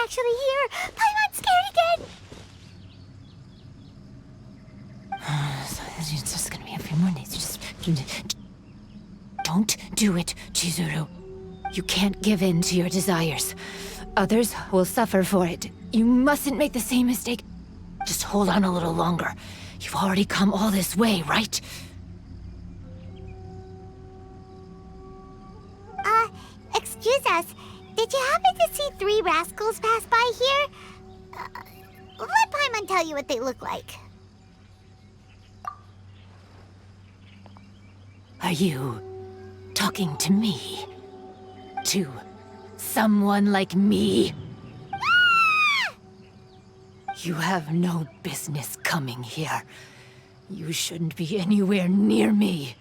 actually here. Paimon's scared again. So it's just gonna be a few more days. Just don't do it, Chizuru. You can't give in to your desires. Others will suffer for it. You mustn't make the same mistake. Just hold on a little longer. You've already come all this way, right? Excuse us. Did you happen to see 3 rascals pass by here? Let Paimon tell you what they look like. Are you talking to me? To someone like me? Ah! You have no business coming here. You shouldn't be anywhere near me.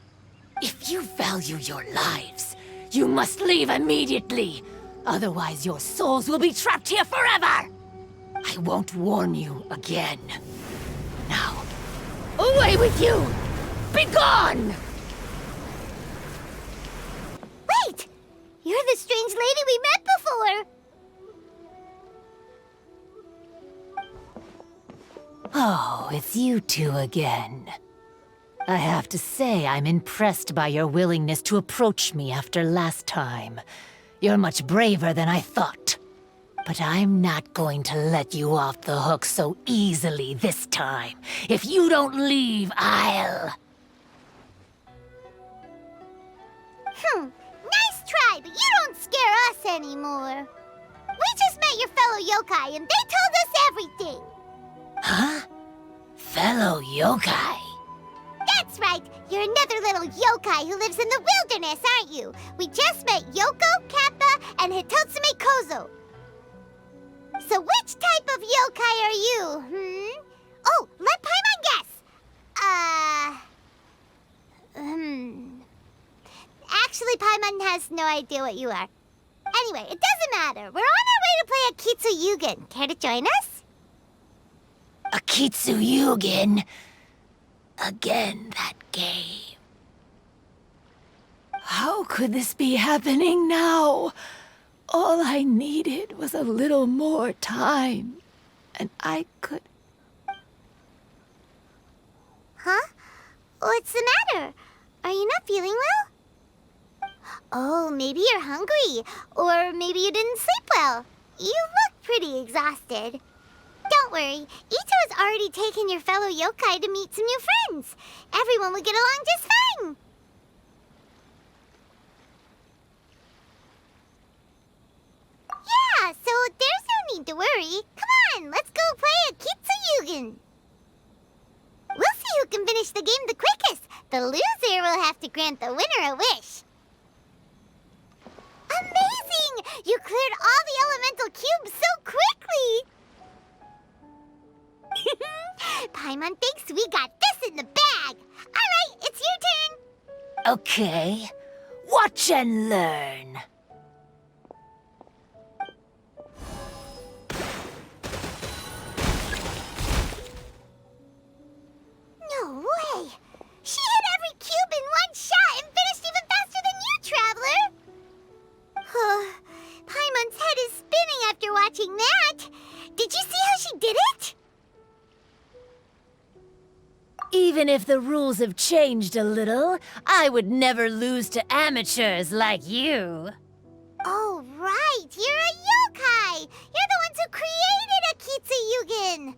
If you value your lives, you must leave immediately. Otherwise, your souls will be trapped here forever! I won't warn you again. Now, away with you! Be gone! Wait! You're the strange lady we met before! Oh, it's you two again. I have to say, I'm impressed by your willingness to approach me after last time. You're much braver than I thought. But I'm not going to let you off the hook so easily this time. If you don't leave, I'll... Nice try, but you don't scare us anymore. We just met your fellow yokai, and they told us everything. Huh? Fellow yokai? That's right. You're another little yokai who lives in the wilderness, aren't you? We just met Yoko, Kappa, and Hitotsume Kozo. So which type of yokai are you, Oh, let Paimon guess. Actually, Paimon has no idea what you are. Anyway, it doesn't matter. We're on our way to play Akitsi Kimodameshi. Care to join us? Akitsi Kimodameshi? Again, that game. How could this be happening now? All I needed was a little more time, and I could... Huh? What's the matter? Are you not feeling well? Oh, maybe you're hungry. Or maybe you didn't sleep well. You look pretty exhausted. Don't worry. Ito has already taken your fellow yokai to meet some new friends. Everyone will get along just fine. Yeah, so there's no need to worry. Come on, let's go play Akitsi Kimodameshi. We'll see who can finish the game the quickest. The loser will have to grant the winner a wish. Amazing! You cleared all the elemental cubes so quickly! Paimon thinks we got this in the bag. Alright, it's your turn. Okay. Watch and learn. No way! She hit every cube in one shot and finished even faster than you, Traveler! Paimon's head is spinning after watching that. Did you see how she did it? Even if the rules have changed a little, I would never lose to amateurs like you. Oh, right! You're a yokai! You're the ones who created Akitsi Kimodameshi!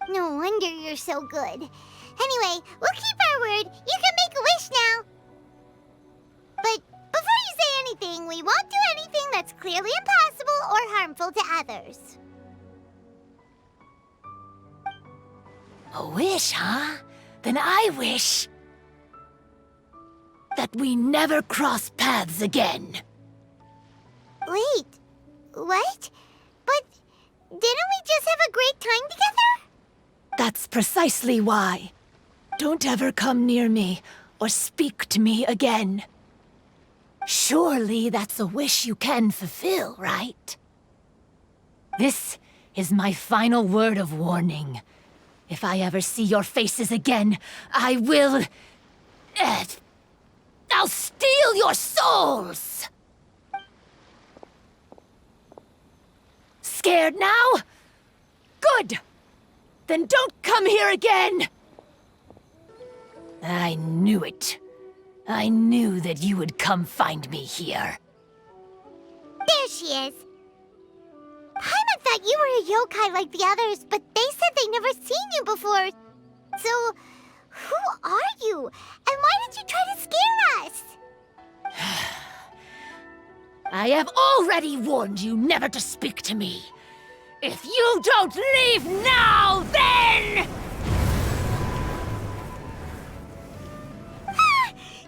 No wonder you're so good. Anyway, we'll keep our word. You can make a wish now. But before you say anything, we won't do anything that's clearly impossible or harmful to others. A wish, huh? Then I wish that we never cross paths again. Wait, what? But didn't we just have a great time together? That's precisely why. Don't ever come near me or speak to me again. Surely that's a wish you can fulfill, right? This is my final word of warning. If I ever see your faces again, I will... I'll steal your souls! scared now? Good! Then don't come here again! I knew it. I knew that you would come find me here. There she is. Paimon thought you were a yokai like the others, but they said they never seen you before. So, who are you? And why did you try to scare us? I have already warned you never to speak to me. If you don't leave now, then...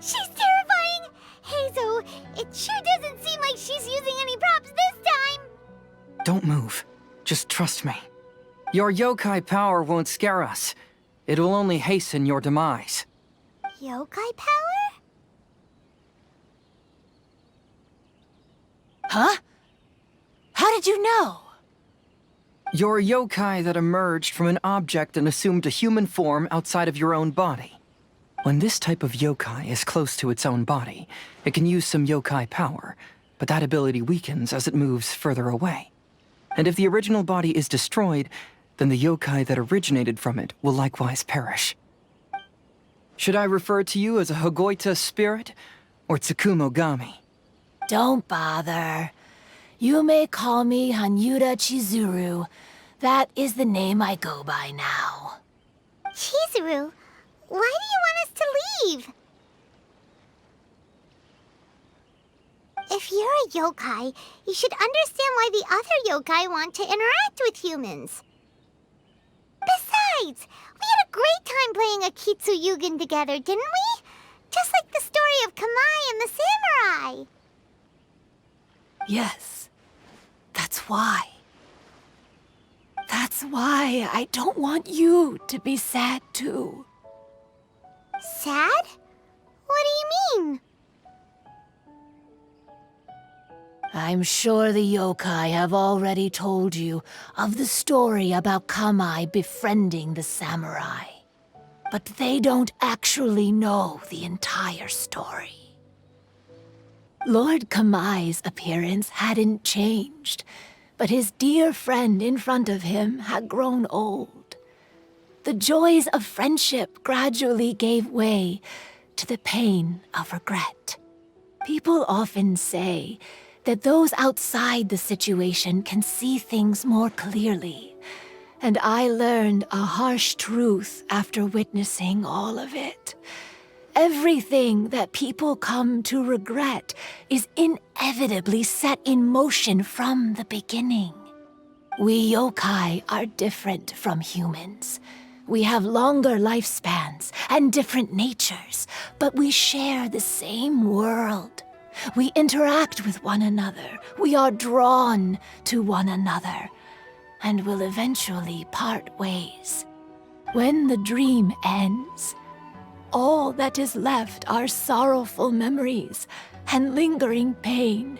She's terrifying! Hazel, it sure doesn't seem like she's using any props this time! Don't move. Just trust me. Your yokai power won't scare us. It will only hasten your demise. Yokai power? Huh? How did you know? You're a yokai that emerged from an object and assumed a human form outside of your own body. When this type of yokai is close to its own body, it can use some yokai power, but that ability weakens as it moves further away. And if the original body is destroyed, then the yokai that originated from it will likewise perish. Should I refer to you as a Hagoita spirit or Tsukumogami? Don't bother. You may call me Hanyuuda Chizuru. That is the name I go by now. Chizuru, why do you want us to leave? If you're a yokai, you should understand why the other yokai want to interact with humans. Besides, we had a great time playing Akitsi Kimodameshi together, didn't we? Just like the story of Kamai and the samurai. Yes, that's why. That's why I don't want you to be sad too. Sad? What do you mean? I'm sure the yokai have already told you of the story about Kamai befriending the samurai. But they don't actually know the entire story. Lord Kamai's appearance hadn't changed, but his dear friend in front of him had grown old. The joys of friendship gradually gave way to the pain of regret. People often say that those outside the situation can see things more clearly, and I learned a harsh truth after witnessing all of it. Everything that people come to regret is inevitably set in motion from the beginning. We yokai are different from humans. We have longer lifespans and different natures, but we share the same world. We interact with one another. We are drawn to one another, and will eventually part ways. When the dream ends, all that is left are sorrowful memories and lingering pain.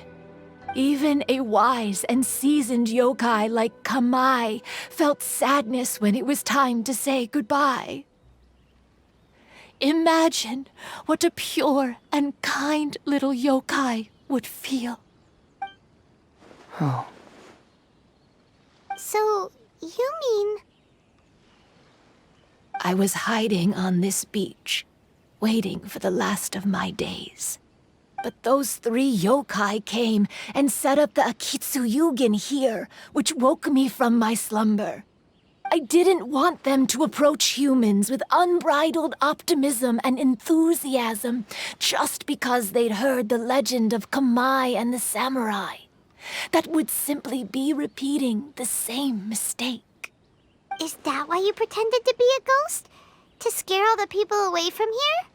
Even a wise and seasoned yokai like Kamai felt sadness when it was time to say goodbye. Imagine what a pure and kind little yokai would feel. Oh. So, you mean... I was hiding on this beach, waiting for the last of my days. But those 3 yokai came and set up the Akitsi Kimodameshi here, which woke me from my slumber. I didn't want them to approach humans with unbridled optimism and enthusiasm just because they'd heard the legend of Kamai and the samurai. That would simply be repeating the same mistake. Is that why you pretended to be a ghost? To scare all the people away from here?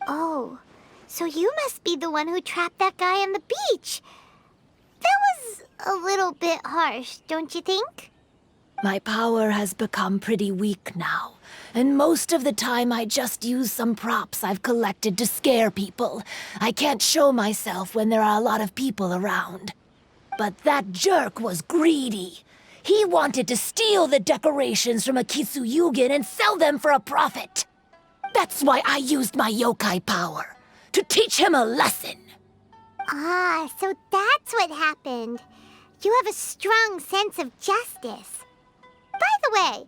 Oh, so you must be the one who trapped that guy on the beach. That was a little bit harsh, don't you think? My power has become pretty weak now, and most of the time I just use some props I've collected to scare people. I can't show myself when there are a lot of people around. But that jerk was greedy. He wanted to steal the decorations from Akitsi Kimodameshi and sell them for a profit. That's why I used my yokai power, to teach him a lesson. Ah, so that's what happened. You have a strong sense of justice. By the way,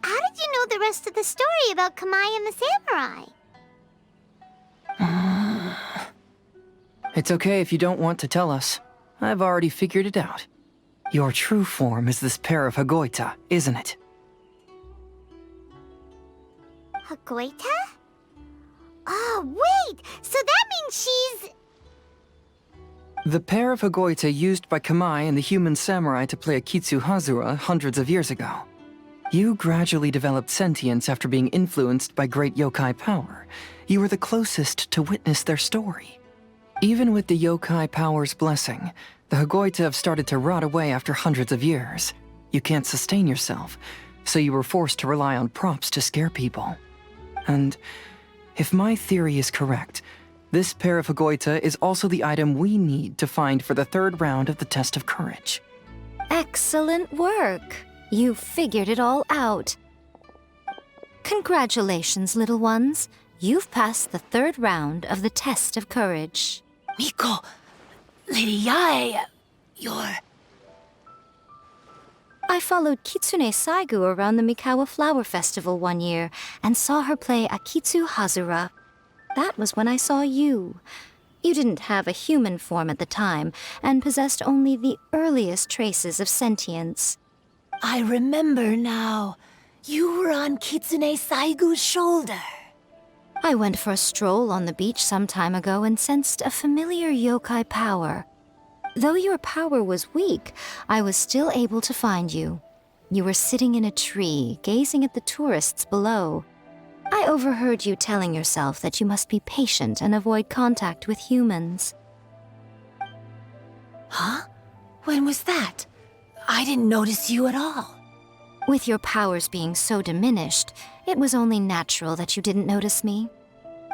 how did you know the rest of the story about Kamai and the samurai? It's okay if you don't want to tell us. I've already figured it out. Your true form is this pair of Hagoita, isn't it? Hagoita? Oh, wait! So that means she's... The pair of Hagoita used by Kamai and the human samurai to play Akitsi Kimodameshi hundreds of years ago. You gradually developed sentience after being influenced by great yokai power. You were the closest to witness their story. Even with the yokai power's blessing, the Hagoita have started to rot away after hundreds of years. You can't sustain yourself, so you were forced to rely on props to scare people. And if my theory is correct, this pair of Hagoita is also the item we need to find for the third round of the test of courage. Excellent work. You figured it all out. Congratulations, little ones. You've passed the third round of the test of courage. Miko, Lady Yae, you're... I followed Kitsune Saigu around the Mikawa Flower Festival one year and saw her play Akitsi Kimodameshi. That was when I saw you. You didn't have a human form at the time and possessed only the earliest traces of sentience. I remember now. You were on Kitsune Saigu's shoulder. I went for a stroll on the beach some time ago and sensed a familiar yokai power. Though your power was weak, I was still able to find you. You were sitting in a tree, gazing at the tourists below. I overheard you telling yourself that you must be patient and avoid contact with humans. Huh? When was that? I didn't notice you at all. With your powers being so diminished, it was only natural that you didn't notice me.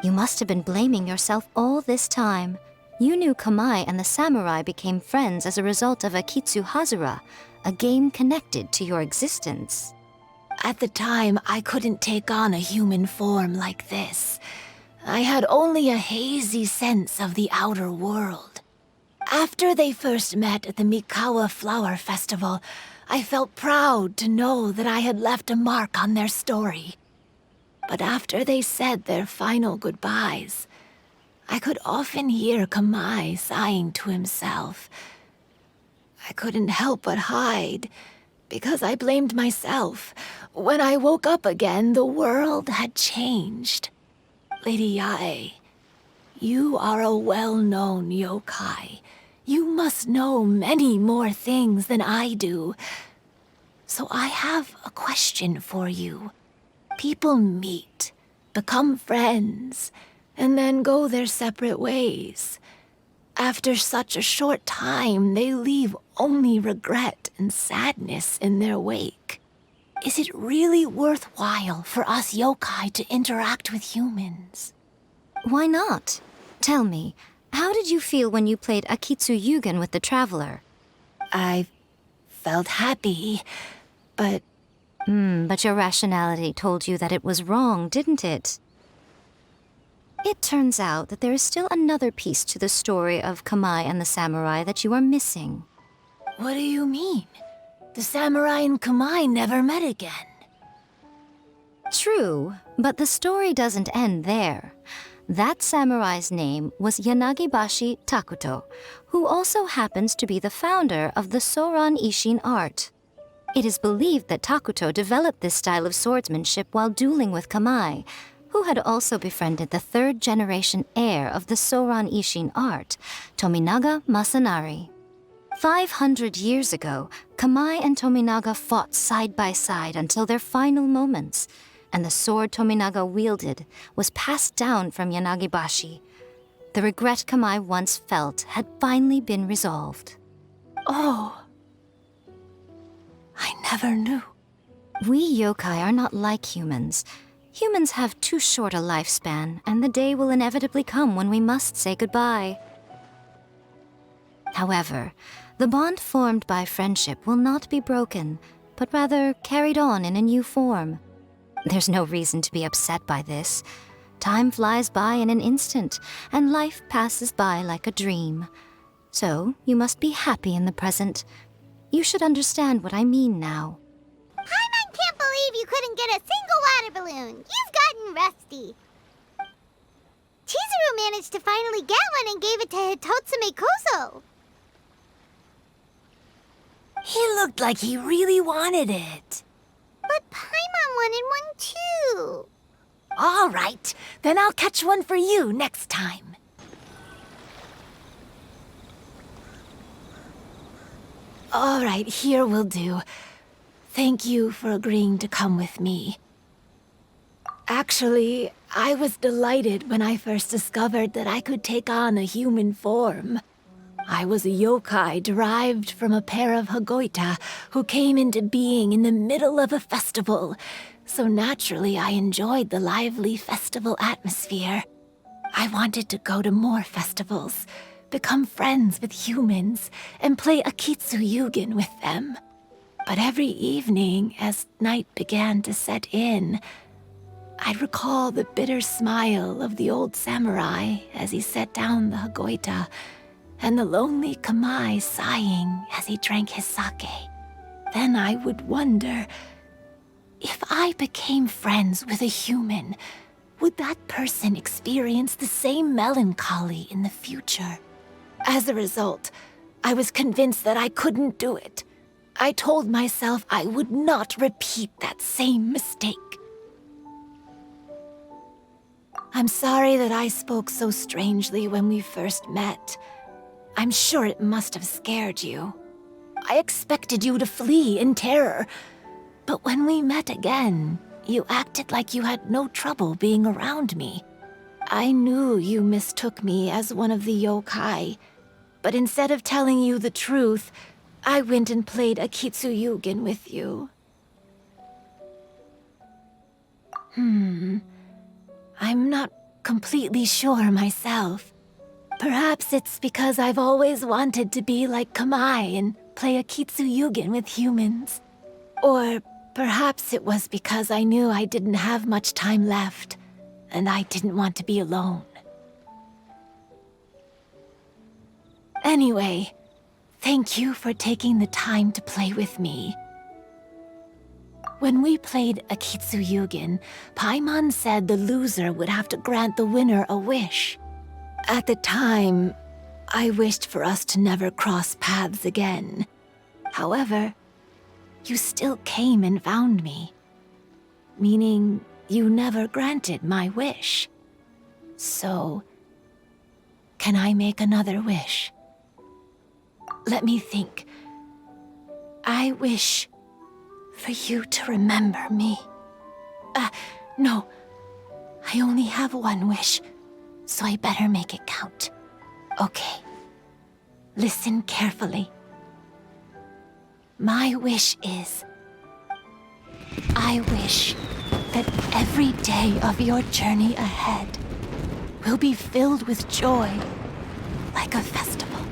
You must have been blaming yourself all this time. You knew Kamai and the samurai became friends as a result of Akitsi Kimodameshi, a game connected to your existence. At the time, I couldn't take on a human form like this. I had only a hazy sense of the outer world. After they first met at the Mikawa Flower Festival, I felt proud to know that I had left a mark on their story. But after they said their final goodbyes, I could often hear Kamai sighing to himself. I couldn't help but hide, because I blamed myself. When I woke up again, the world had changed. Lady Yae, you are a well-known yokai. You must know many more things than I do. So I have a question for you. People meet, become friends, and then go their separate ways. After such a short time, they leave only regret and sadness in their wake. Is it really worthwhile for us yokai to interact with humans? Why not? Tell me, how did you feel when you played Akitsu Yugen with the Traveler? I felt happy, but... But your rationality told you that it was wrong, didn't it? It turns out that there is still another piece to the story of Kamai and the samurai that you are missing. What do you mean? The samurai and Kamai never met again. True, but the story doesn't end there. That samurai's name was Yanagibashi Takuto, who also happens to be the founder of the Soran Ishin art. It is believed that Takuto developed this style of swordsmanship while dueling with Kamai, who had also befriended the third-generation heir of the Soran Ishin art, Tominaga Masanari. 500 years ago, Kamai and Tominaga fought side by side until their final moments, and the sword Tominaga wielded was passed down from Yanagibashi. The regret Kamai once felt had finally been resolved. Oh, I never knew. We yokai are not like humans. Humans have too short a lifespan, and the day will inevitably come when we must say goodbye. However, the bond formed by friendship will not be broken, but rather carried on in a new form. There's no reason to be upset by this. Time flies by in an instant, and life passes by like a dream. So, you must be happy in the present. You should understand what I mean now. Paimon can't believe you couldn't get a single water balloon. You've gotten rusty. Chizuru managed to finally get one and gave it to Hitotsume Kozo. He looked like he really wanted it. But Paimon wanted one too. All right, then I'll catch one for you next time. All right, here will do. Thank you for agreeing to come with me. Actually, I was delighted when I first discovered that I could take on a human form. I was a yokai derived from a pair of Hagoita who came into being in the middle of a festival, so naturally I enjoyed the lively festival atmosphere. I wanted to go to more festivals, become friends with humans, and play Akitsi Kimodameshi with them. But every evening, as night began to set in, I'd recall the bitter smile of the old samurai as he set down the Hagoita, and the lonely Kamae sighing as he drank his sake. Then I would wonder, if I became friends with a human, would that person experience the same melancholy in the future? As a result, I was convinced that I couldn't do it. I told myself I would not repeat that same mistake. I'm sorry that I spoke so strangely when we first met. I'm sure it must have scared you. I expected you to flee in terror, but when we met again, you acted like you had no trouble being around me. I knew you mistook me as one of the yokai, but instead of telling you the truth, I went and played Akitsi Kimodameshi with you. I'm not completely sure myself. Perhaps it's because I've always wanted to be like Kamae and play Akitsi Kimodameshi with humans. Or perhaps it was because I knew I didn't have much time left, and I didn't want to be alone. Anyway, thank you for taking the time to play with me. When we played Akitsi Kimodameshi, Paimon said the loser would have to grant the winner a wish. At the time, I wished for us to never cross paths again. However, you still came and found me, meaning you never granted my wish. So, can I make another wish? Let me think. I wish for you to remember me. No. I only have one wish, so I better make it count. Okay. Listen carefully. My wish is, I wish that every day of your journey ahead will be filled with joy, like a festival.